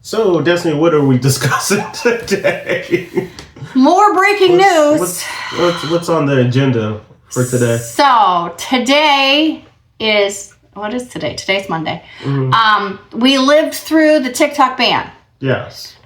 So, Destiny, what are we discussing today? More breaking news. What's on the agenda for today? So, today is... What is today? Today's Monday. Mm-hmm. We lived through the TikTok ban. Yes.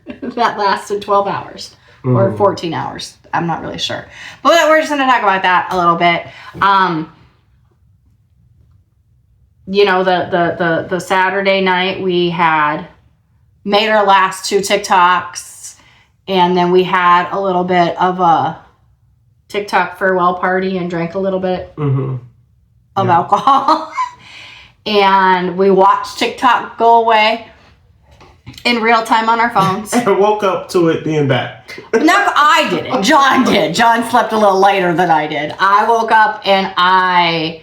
That lasted 12 hours. Or 14 hours. I'm not really sure. But we're just going to talk about that a little bit. The Saturday night we had made our last 2 TikToks. And then we had a little bit of a TikTok farewell party and drank a little bit of alcohol. And we watched TikTok go away in real time on our phones. And woke up to it being back. No, I didn't. John did. John slept a little later than I did. I woke up and I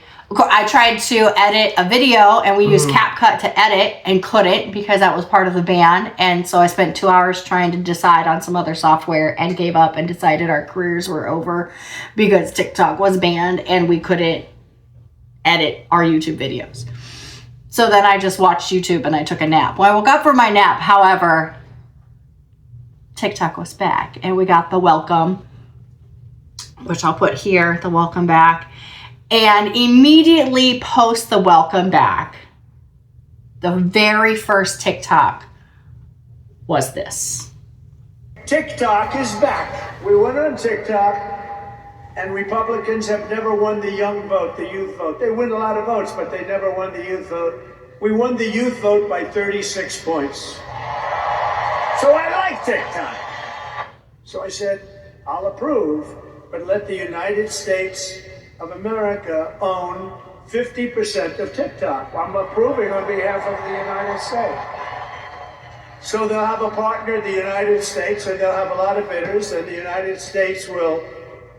tried to edit a video, and we used CapCut to edit and couldn't because that was part of the ban. And so I spent 2 hours trying to decide on some other software and gave up and decided our careers were over because TikTok was banned and we couldn't edit our YouTube videos. So then I just watched YouTube and I took a nap. When I woke up from my nap, however, TikTok was back and we got the welcome, which I'll put here, the welcome back. And immediately post the welcome back, the very first TikTok was this. TikTok is back. We went on TikTok. And Republicans have never won the young vote, the youth vote. They win a lot of votes, but they never won the youth vote. We won the youth vote by 36 points. So I like TikTok. So I said, I'll approve, but let the United States of America own 50% of TikTok. I'm approving on behalf of the United States. So they'll have a partner, the United States, and they'll have a lot of bidders, and the United States will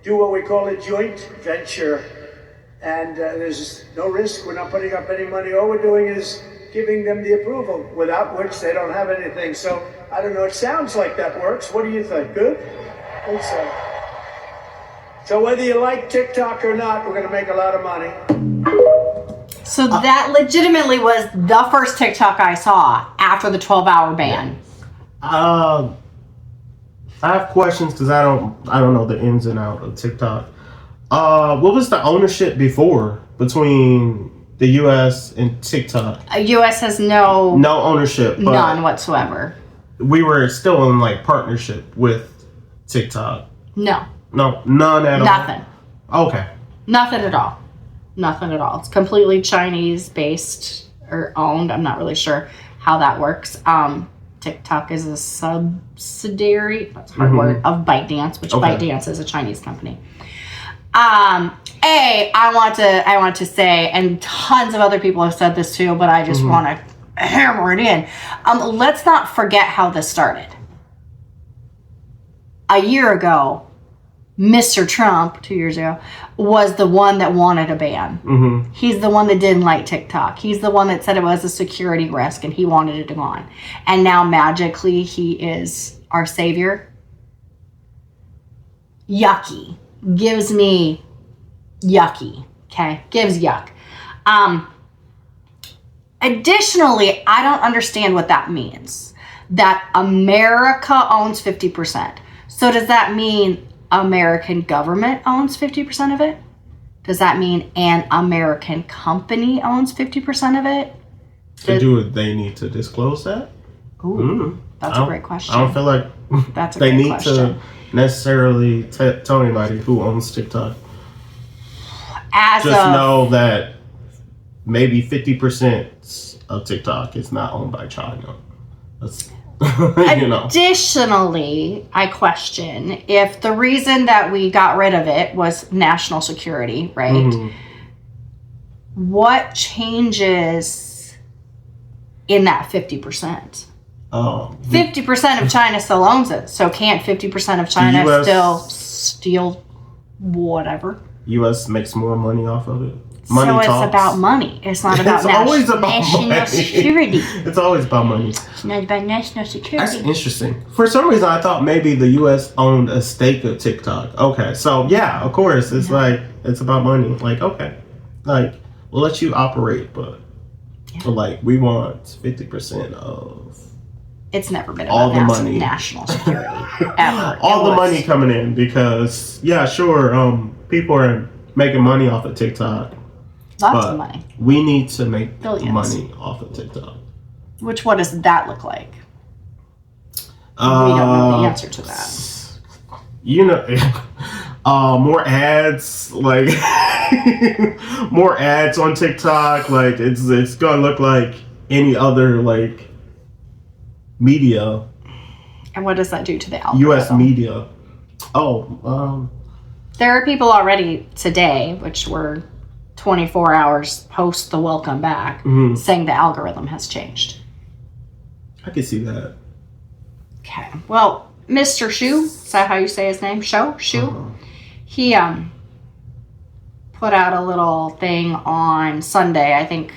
do what we call a joint venture, and there's no risk. We're not putting up any money. All we're doing is giving them the approval, without which they don't have anything. So I don't know, it sounds like that works. What do you think? Good? I think so. So whether you like TikTok or not, we're going to make a lot of money. So that legitimately was the first TikTok I saw after the 12-hour ban. I have questions because I don't know the ins and outs of TikTok. What was the ownership before between the U.S. and TikTok? U.S. has no ownership, but none whatsoever. We were still in like partnership with TikTok. No, none at all. Nothing. Okay. Nothing at all. Nothing at all. It's completely Chinese based or owned. I'm not really sure how that works. TikTok is a subsidiary, that's a hard word, of ByteDance, which ByteDance is a Chinese company. I want to say, and tons of other people have said this too, but I just want to hammer it in. Let's not forget how this started. A year ago, Mr. Trump, 2 years ago, was the one that wanted a ban. He's the one that didn't like TikTok. He's the one that said it was a security risk and he wanted it gone. And now magically he is our savior. Yucky. Gives me yucky. Okay? Gives yuck. Additionally, I don't understand what that means. That America owns 50%. So does that mean American government owns 50% of it? Does that mean an American company owns 50% of it? Do they need to disclose that? Ooh, that's a great question. I don't feel like that's they need to necessarily tell anybody who owns TikTok. Know that maybe 50% of TikTok is not owned by China. That's Additionally, I question if the reason that we got rid of it was national security, right? What changes in that 50%? 50% of China still owns it, so can't 50% of China still steal whatever? U.S. makes more money off of it. It's about money. It's not about national security. It's always about money. It's not about national security. That's interesting. For some reason, I thought maybe the U.S. owned a stake of TikTok. Okay, so yeah, of course, it's like, it's about money. Like, okay, like, we'll let you operate, but like, we want 50% of It's never been all about the money, national security ever. all the money coming in because people are making money off of TikTok. Lots of money. We need to make Billions. money off of TikTok. What does that look like? We don't know the answer to that. You know, more ads, like more ads on TikTok. Like it's gonna look like any other like media. And what does that do to the algorithm? U.S. media. There are people already today, which were 24 hours post the welcome back, saying the algorithm has changed. I can see that. Okay. Well, Mr. Shu, is that how you say his name? Shu? He put out a little thing on Sunday, I think.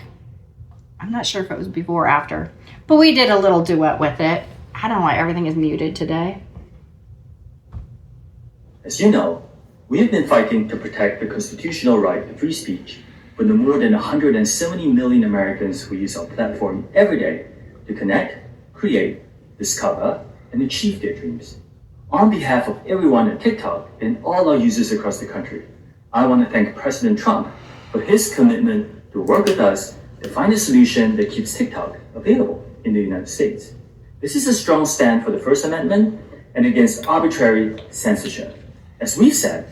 I'm not sure if it was before or after, but we did a little duet with it. I don't know why everything is muted today. As you know, we have been fighting to protect the constitutional right to free speech for the more than 170 million Americans who use our platform every day to connect, create, discover, and achieve their dreams. On behalf of everyone at TikTok and all our users across the country, I want to thank President Trump for his commitment to work with us to find a solution that keeps TikTok available in the United States. This is a strong stand for the First Amendment and against arbitrary censorship. As we've said,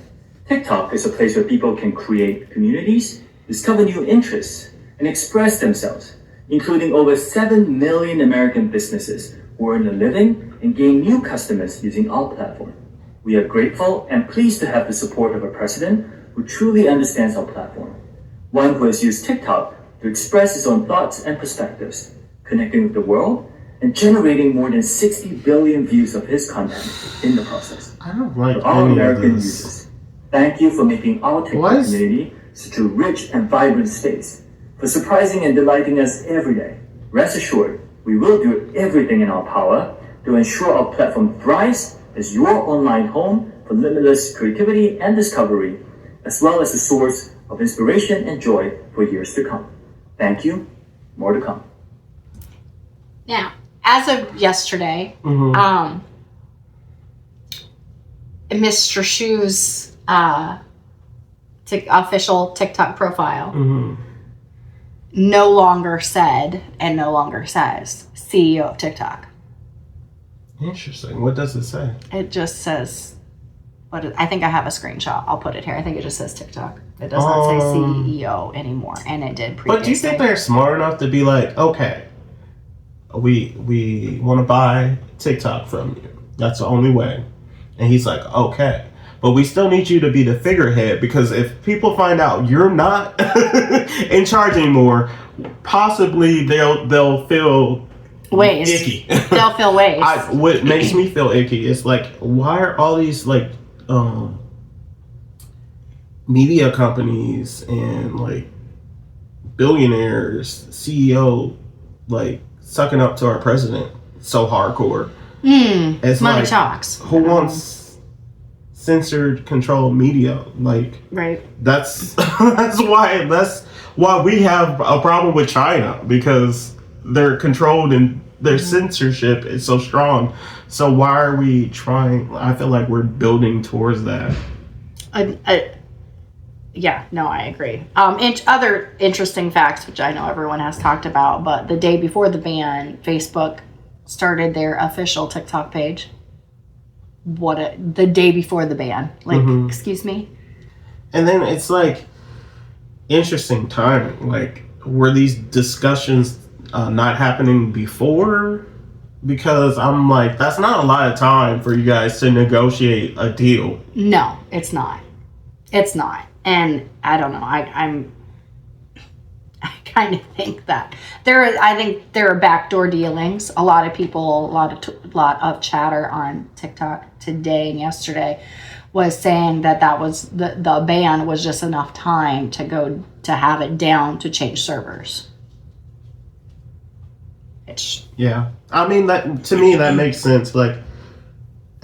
TikTok is a place where people can create communities, discover new interests, and express themselves, including over 7 million American businesses who earn a living and gain new customers using our platform. We are grateful and pleased to have the support of a president who truly understands our platform, one who has used TikTok to express his own thoughts and perspectives, connecting with the world and generating more than 60 billion views of his content in the process. I don't like For our any American of this. users, thank you for making our TikTok community such a rich and vibrant space, for surprising and delighting us every day. Rest assured, we will do everything in our power to ensure our platform thrives as your online home for limitless creativity and discovery, as well as a source of inspiration and joy for years to come. Thank you. More to come. Now, as of yesterday, Mr. Shu's official TikTok profile no longer said and no longer says CEO of TikTok. Interesting. What does it say? It just says, I think I have a screenshot. I'll put it here. I think it just says TikTok. It does not say CEO anymore, and it did previously. But do you think they're smart enough to be like, okay, we want to buy TikTok from you. That's the only way. And he's like, okay. But we still need you to be the figurehead, because if people find out you're not in charge anymore, possibly they'll feel icky. They'll feel waste. What makes me feel icky is like, why are all these like media companies and like billionaires, CEO, like sucking up to our president so hardcore? It's money like, talks. Who wants censored, controlled media? Like, right. That's why we have a problem with China, because they're controlled and their censorship is so strong. So why are we trying? I feel like we're building towards that. Yeah, no, I agree. Other interesting facts, which I know everyone has talked about, but the day before the ban, Facebook started their official TikTok page. The day before the ban. Like, excuse me? And then it's like, interesting timing. Like, were these discussions not happening before? Because I'm like, that's not a lot of time for you guys to negotiate a deal. No, it's not. It's not. And I don't know. I kind of think that I think there are backdoor dealings. A lot of people, a lot of chatter on TikTok today and yesterday was saying that was the ban was just enough time to have it down to change servers. Yeah, I mean, that to me that makes sense. Like,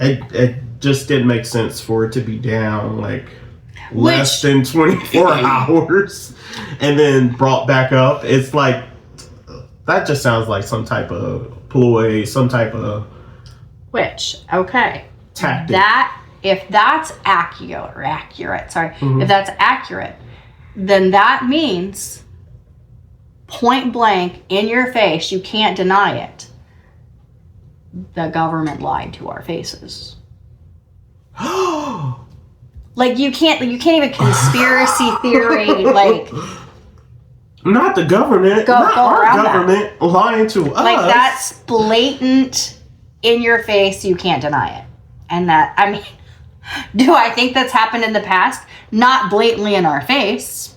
it just didn't make sense for it to be down like less than 24 hours and then brought back up. It's like, That just sounds like some type of ploy, some type of okay. tactic. If that's accurate, sorry, if that's accurate, then that means point blank in your face, you can't deny it. The government lied to our faces. Like you can't even conspiracy theory like. Not the government. Not our government lying to us. Like that's blatant in your face. You can't deny it. And that, I mean, do I think that's happened in the past? Not blatantly in our face,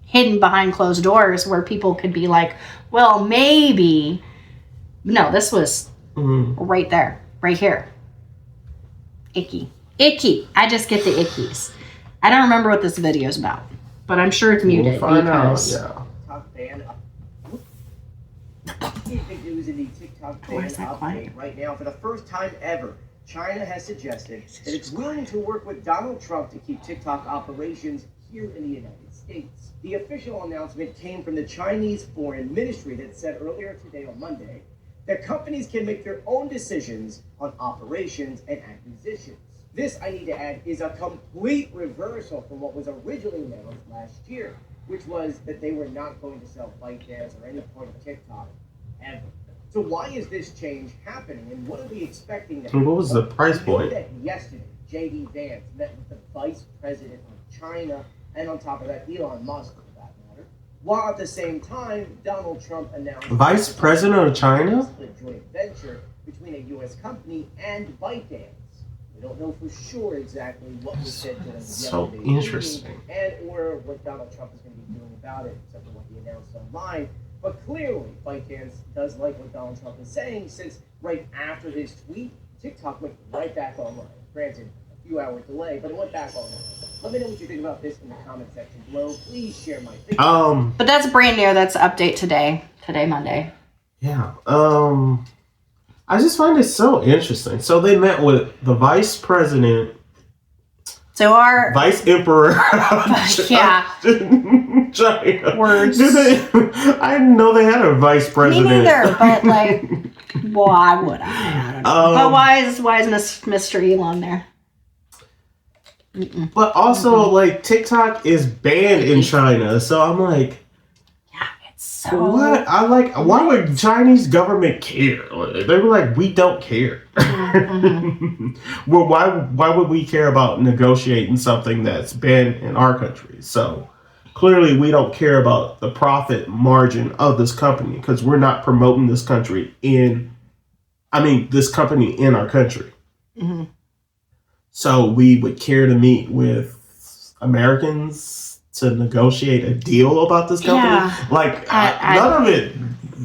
hidden behind closed doors where people could be like, well, maybe. No, this was right there, right here. Icky. I just get the ickies. I don't remember what this video is about, but I'm sure it's muted because. Big news in the TikTok ban update right now. For the first time ever, China has suggested that it's willing to work with Donald Trump to keep TikTok operations here in the United States. The official announcement came from the Chinese Foreign Ministry that said earlier today on Monday that companies can make their own decisions on operations and acquisitions. This, I need to add, is a complete reversal from what was originally announced last year, which was that they were not going to sell ByteDance or any part of TikTok ever. So why is this change happening, and what are we expecting to happen? What was the price point? That yesterday, J.D. Vance met with the vice president of China, and on top of that, Elon Musk, for that matter. While at the same time, Donald Trump announced Vice President of China? A joint venture between a U.S. company and ByteDance. We don't know for sure exactly what was said during the So yesterday's interesting. meeting and or what Donald Trump is going to be doing about it, except for what he announced online. But clearly, ByteDance does like what Donald Trump is saying, since right after his tweet, TikTok went right back online. Granted, a few hour delay, but it went back online. Let me know what you think about this in the comment section below. Please share my opinion. But that's brand new. That's update today, Monday. Yeah. I just find it so interesting. So they met with the vice president. So our vice emperor. Yeah. China. Words. I didn't know they had a vice president. Me neither, but like, why would I? I don't know. But why is Mr. Elon there? But also, like, TikTok is banned in China, so I'm like, yeah, it's so. What? Why would Chinese government care? They were like, we don't care. Well, why would we care about negotiating something that's banned in our country? So clearly, we don't care about the profit margin of this company because we're not promoting this country this company in our country. Mm-hmm. So we would care to meet with Americans to negotiate a deal about this company? Yeah. Like, none of it,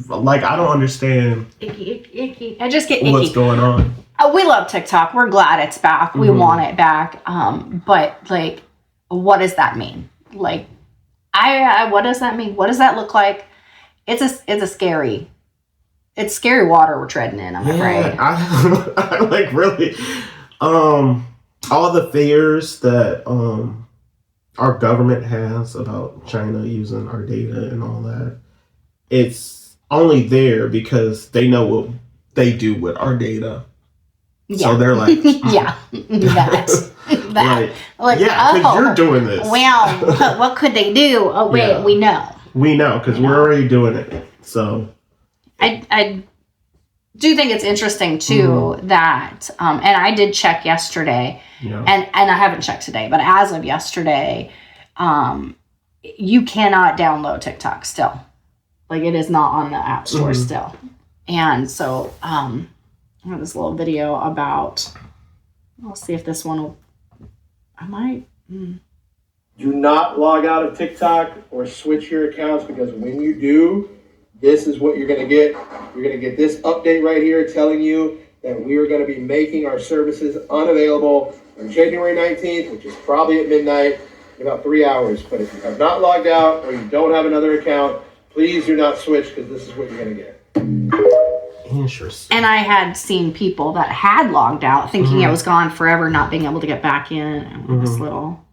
like, I don't understand Icky. I just get icky. what's going on. We love TikTok. We're glad it's back. We want it back. But, like, what does that mean? Like, what does that mean? What does that look like? It's scary water we're treading in, I'm afraid. I like, really... all the fears that our government has about China using our data and all that, it's only there because they know what they do with our data. Yeah. So they're like, yeah, that. Like, yeah, because you're doing this. Well, what could they do? Oh, wait, yeah. We know. We know because we're already doing it. So I do think it's interesting too that and I did check yesterday and I haven't checked today, but as of yesterday you cannot download TikTok still. Like, it is not on the App Store still. And so I have this little video about, I'll see if this one will, I might Do not log out of TikTok or switch your accounts, because when you do, this is what you're going to get. You're going to get this update right here telling you that we are going to be making our services unavailable on January 19th, which is probably at midnight, in about 3 hours. But if you have not logged out or you don't have another account, please do not switch, because this is what you're going to get. Interesting. And I had seen people that had logged out thinking it was gone forever, not being able to get back in. And this little...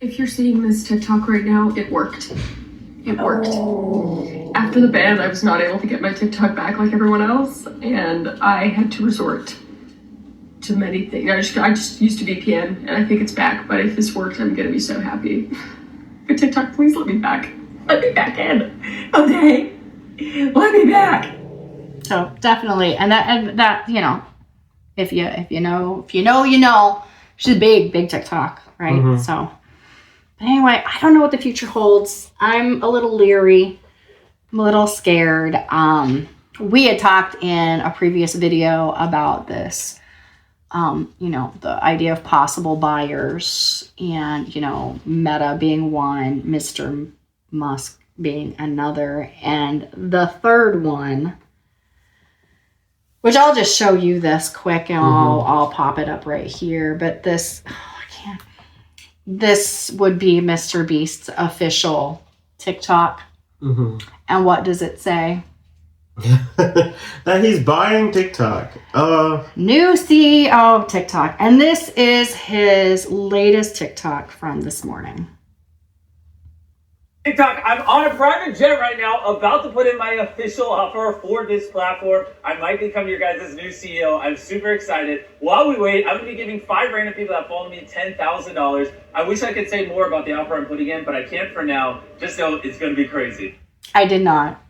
If you're seeing this TikTok right now, it worked. It worked. After the ban, I was not able to get my TikTok back like everyone else, and I had to resort to many things. I just used a VPN, and I think it's back, but if this works, I'm gonna be so happy. But TikTok, please let me back. Let me back in. Okay? Let me back. So definitely, and that you know, if you know, she's big TikTok, right? Mm-hmm. So, but anyway, I don't know what the future holds. I'm a little leery. I'm a little scared. We had talked in a previous video about this. You know, the idea of possible buyers, and you know, Meta being one, Mr. Musk being another, and the third one, which I'll just show you this quick, and I'll pop it up right here. But this, I can't. This would be Mr. Beast's official TikTok. And what does it say? That he's buying TikTok. New CEO of TikTok. And this is his latest TikTok from this morning. TikTok, I'm on a private jet right now, about to put in my official offer for this platform. I might become your guys' new CEO. I'm super excited. While we wait, I'm going to be giving 5 random people that follow me $10,000. I wish I could say more about the offer I'm putting in, but I can't for now. Just know it's going to be crazy. I did not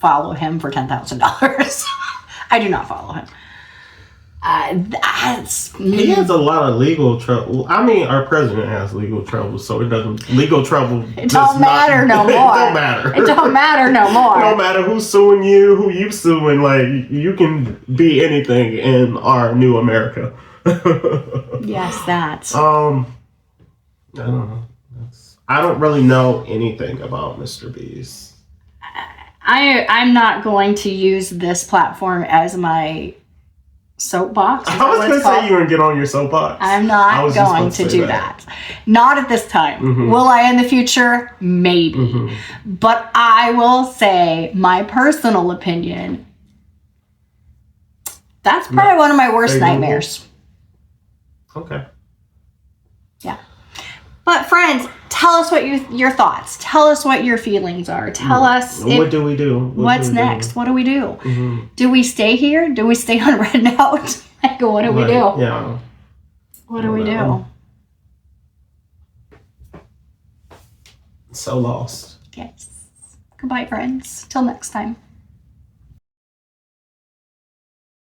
follow him for $10,000. I do not follow him. He has a lot of legal trouble. I mean, our president has legal trouble, so it doesn't. Legal trouble. It don't matter no more. It don't matter. It don't matter no more. It don't matter who's suing you, who you suing. Like, you can be anything in our new America. Yes, that. I don't know. I don't really know anything about Mr. Beast. I'm not going to use this platform as my soapbox. I was going to say you were going to get on your soapbox. I'm not going to do that. Not at this time. Will I in the future? Maybe. But I will say my personal opinion. That's probably one of my worst nightmares. Okay. Yeah. But friends, tell us what your thoughts. Tell us what your feelings are. Tell us what do we do? What's next? What do we do? Do we stay here? Do we stay on Red Note? Like, what do we do? Yeah. What do we do? So lost. Yes. Goodbye, friends. Till next time.